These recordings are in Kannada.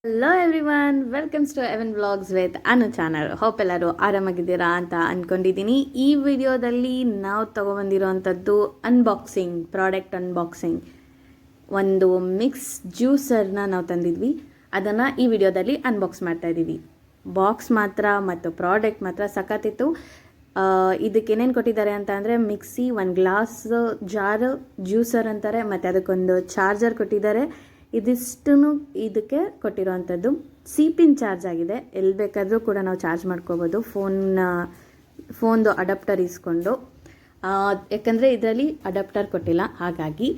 Hello everyone, welcomes to Evan vlogs with Anu channel. Hope ಎಲ್ಲರೂ ಆರಾಮಾಗಿದ್ದೀರಾ ಅಂತ ಅಂದ್ಕೊಂಡಿದ್ದೀನಿ. ಈ ವಿಡಿಯೋದಲ್ಲಿ ನಾವು ತೊಗೊಬಂದಿರೋವಂಥದ್ದು ಪ್ರಾಡಕ್ಟ್ ಅನ್ಬಾಕ್ಸಿಂಗ್. ಒಂದು ಮಿಕ್ಸ್ ಜ್ಯೂಸರ್ನ ನಾವು ತಂದಿದ್ವಿ, ಅದನ್ನು ಈ ವಿಡಿಯೋದಲ್ಲಿ ಅನ್ಬಾಕ್ಸ್ ಮಾಡ್ತಾಯಿದ್ದೀವಿ. ಬಾಕ್ಸ್ ಮಾತ್ರ ಮತ್ತು ಪ್ರಾಡಕ್ಟ್ ಮಾತ್ರ ಸಖತ್ತಿತ್ತು. ಇದಕ್ಕೆ ಏನೇನು ಕೊಟ್ಟಿದ್ದಾರೆ ಅಂತ ಅಂದರೆ ಮಿಕ್ಸಿ, ಒಂದು ಗ್ಲಾಸ್ ಜಾರ್, ಜ್ಯೂಸರ್ ಅಂತಾರೆ, ಮತ್ತು ಅದಕ್ಕೊಂದು ಚಾರ್ಜರ್ ಕೊಟ್ಟಿದ್ದಾರೆ. ಇದಿಷ್ಟು ಇದಕ್ಕೆ ಕೊಟ್ಟಿರೋವಂಥದ್ದು ಪಿನ್ ಚಾರ್ಜ್ ಆಗಿದೆ. ಎಲ್ಲಿ ಬೇಕಾದರೂ ಕೂಡ ನಾವು ಚಾರ್ಜ್ ಮಾಡ್ಕೋಬೋದು, ಫೋನ್ದು ಅಡಾಪ್ಟರ್ ಇಸ್ಕೊಂಡು. ಯಾಕಂದರೆ ಇದರಲ್ಲಿ ಅಡಾಪ್ಟರ್ ಕೊಟ್ಟಿಲ್ಲ, ಹಾಗಾಗಿ.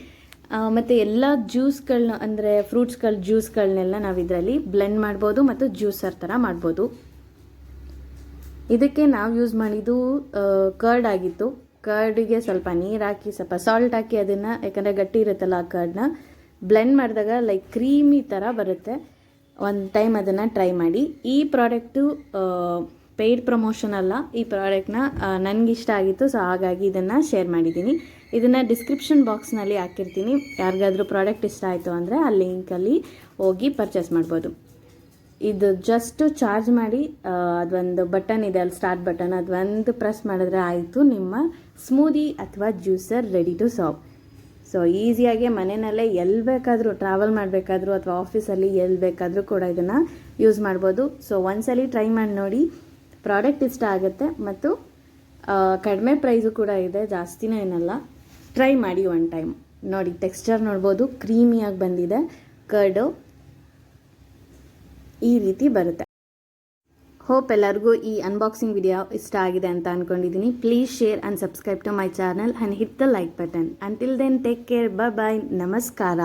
ಮತ್ತು ಎಲ್ಲ ಜ್ಯೂಸ್ಗಳನ್ನ ಅಂದರೆ ಫ್ರೂಟ್ಸ್ಗಳ ಜ್ಯೂಸ್ಗಳನ್ನೆಲ್ಲ ನಾವು ಇದರಲ್ಲಿ ಬ್ಲೆಂಡ್ ಮಾಡ್ಬೋದು ಮತ್ತು ಜ್ಯೂಸರ್ ಥರ ಮಾಡ್ಬೋದು. ಇದಕ್ಕೆ ನಾವು ಯೂಸ್ ಮಾಡಿದ್ದು ಕರ್ಡ್ ಆಗಿತ್ತು. ಕರ್ಡಿಗೆ ಸ್ವಲ್ಪ ನೀರು ಹಾಕಿ, ಸ್ವಲ್ಪ ಸಾಲ್ಟ್ ಹಾಕಿ, ಅದನ್ನು ಯಾಕಂದರೆ ಗಟ್ಟಿ ಇರುತ್ತಲ್ಲ ಆ ಕರ್ಡ್ನ ಬ್ಲೆಂಡ್ ಮಾಡಿದಾಗ ಲೈಕ್ ಕ್ರೀಮಿ ಥರ ಬರುತ್ತೆ. ಒಂದು ಟೈಮ್ ಅದನ್ನು ಟ್ರೈ ಮಾಡಿ. ಈ ಪ್ರಾಡಕ್ಟು ಪೇಯ್ಡ್ ಪ್ರಮೋಷನ್ ಅಲ್ಲ, ಈ ಪ್ರಾಡಕ್ಟ್ನ ನನಗಿಷ್ಟ ಆಗಿತ್ತು, ಸೊ ಹಾಗಾಗಿ ಇದನ್ನು ಶೇರ್ ಮಾಡಿದ್ದೀನಿ. ಇದನ್ನು ಡಿಸ್ಕ್ರಿಪ್ಷನ್ ಬಾಕ್ಸ್ನಲ್ಲಿ ಹಾಕಿರ್ತೀನಿ. ಯಾರಿಗಾದರೂ ಪ್ರಾಡಕ್ಟ್ ಇಷ್ಟ ಆಯಿತು ಅಂದರೆ ಆ ಲಿಂಕಲ್ಲಿ ಹೋಗಿ ಪರ್ಚೇಸ್ ಮಾಡ್ಬೋದು. ಇದು ಜಸ್ಟ್ ಚಾರ್ಜ್ ಮಾಡಿ ಅದೊಂದು ಬಟನ್ ಇದೆ ಅಲ್ಲಿ, ಸ್ಟಾರ್ಟ್ ಬಟನ್, ಅದೊಂದು ಪ್ರೆಸ್ ಮಾಡಿದ್ರೆ ಆಯಿತು, ನಿಮ್ಮ ಸ್ಮೂದಿ ಅಥವಾ juicer ready to serve. So ಈಸಿಯಾಗಿ ಮನೆಯಲ್ಲೇ ಎಲ್ಲಿ ಬೇಕಾದರೂ, ಟ್ರಾವೆಲ್ ಮಾಡಬೇಕಾದ್ರೂ ಅಥವಾ ಆಫೀಸಲ್ಲಿ ಎಲ್ಲಿ ಬೇಕಾದರೂ ಕೂಡ ಇದನ್ನು ಯೂಸ್ ಮಾಡ್ಬೋದು. ಸೊ ಒಂದ್ಸಲಿ ಟ್ರೈ ಮಾಡಿ ನೋಡಿ, ಪ್ರಾಡಕ್ಟ್ ಇಷ್ಟ ಆಗುತ್ತೆ ಮತ್ತು ಕಡಿಮೆ ಪ್ರೈಸು ಕೂಡ ಇದೆ, ಜಾಸ್ತಿನೂ ಏನಲ್ಲ. ಟ್ರೈ ಮಾಡಿ ಒನ್ ಟೈಮ್. ನೋಡಿ, ಟೆಕ್ಸ್ಚರ್ ನೋಡ್ಬೋದು, ಕ್ರೀಮಿಯಾಗಿ ಬಂದಿದೆ. ಕರ್ಡು ಈ ರೀತಿ ಬರುತ್ತೆ. ಹೋಪ್ ಎಲ್ಲರಿಗೂ ಈ ಅನ್ಬಾಕ್ಸಿಂಗ್ ವಿಡಿಯೋ ಇಷ್ಟ ಆಗಿದೆ ಅಂತ ಅಂದ್ಕೊಂಡಿದ್ದೀನಿ. Please share and subscribe to my channel and hit the like button. Until then take care, bye, ನಮಸ್ಕಾರ.